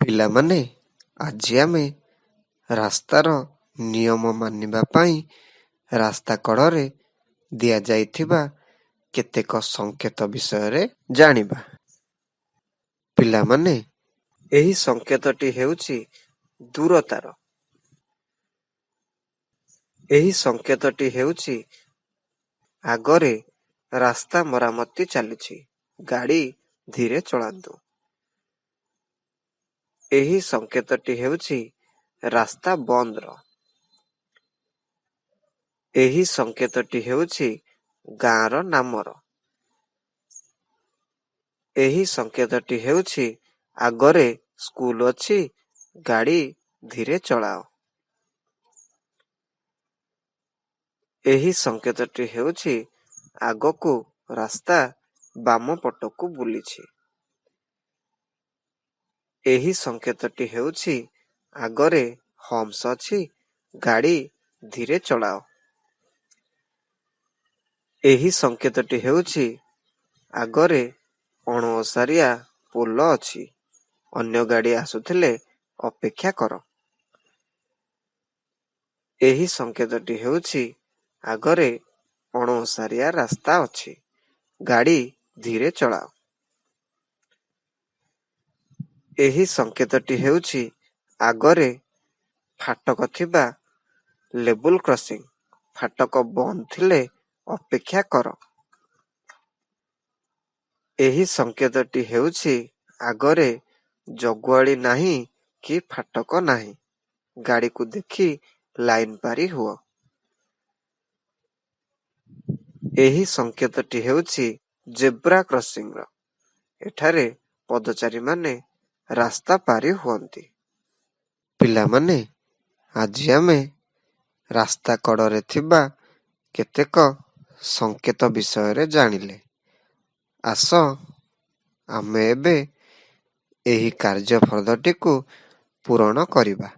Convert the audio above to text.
ପିଲାମାନେ, ଆଜି ଆମେ ରାସ୍ତାର ନିୟମ ମାନିବା ପାଇଁ ରାସ୍ତା କଡ଼ରେ ଦିଆଯାଇଥିବା କେତେକ ସଂକେତ ବିଷୟରେ ଜାଣିବା। ପିଲାମାନେ, ଏହି ସଂକେତଟି ହେଉଛି ଦୂରତାର। ଏହି ସଂକେତଟି ହେଉଛି ଆଗରେ ରାସ୍ତା ମରାମତି ଚାଲିଛି, ଗାଡ଼ି ଧୀରେ ଚଳାନ୍ତୁ। ଏହି ସଂକେତଟି ହେଉଛି ରାସ୍ତା ବନ୍ଦର। ଏହି ସଂକେତଟି ହେଉଛି ଗାଁର ନାମର। ଏହି ସଂକେତଟି ହେଉଛି ଆଗରେ ସ୍କୁଲ ଅଛି, ଗାଡ଼ି ଧୀରେ ଚଳାଅ। ଏହି ସଂକେତଟି ହେଉଛି ଆଗକୁ ରାସ୍ତା ବାମ ପଟକୁ ବୁଲିଛି। ଏହି ସଂକେତଟି ହେଉଛି ଆଗରେ ହମ୍ସ ଅଛି, ଗାଡ଼ି ଧୀରେ ଚଳାଅ। ଏହି ସଂକେତଟି ହେଉଛି ଆଗରେ ଅଣଓସାରିଆ ପୋଲ ଅଛି, ଅନ୍ୟ ଗାଡ଼ି ଆସୁଥିଲେ ଅପେକ୍ଷା କର। ଏହି ସଂକେତଟି ହେଉଛି ଆଗରେ ଅଣଓସାରିଆ ରାସ୍ତା ଅଛି, ଗାଡ଼ି ଧୀରେ ଚଳାଅ। ଏହି ସଂକେତଟି ହେଉଛି ଆଗରେ ଫାଟକ ଥିବା ଲେବୁଲ କ୍ରସିଂ, ଫାଟକ ବନ୍ଦ ଥିଲେ ଅପେକ୍ଷା କର। ଏହି ସଂକେତଟି ହେଉଛି ଆଗରେ ଜଗୁଆଳି ନାହିଁ କି ଫାଟକ ନାହିଁ, ଗାଡ଼ିକୁ ଦେଖି ଲାଇନ ପାରି ହୁଅ। ଏହି ସଂକେତଟି ହେଉଛି ଜେବ୍ରା କ୍ରସିଂର, ଏଠାରେ ପଦଚାରୀମାନେ ରାସ୍ତା ପାରି ହୁଅନ୍ତି। ପିଲାମାନେ, ଆଜି ଆମେ ରାସ୍ତା କଡ଼ରେ ଥିବା କେତେକ ସଂକେତ ବିଷୟରେ ଜାଣିଲେ। ଆସ ଆମେ ଏବେ ଏହି କାର୍ଯ୍ୟଫଳଟିକୁ ପୂରଣ କରିବା।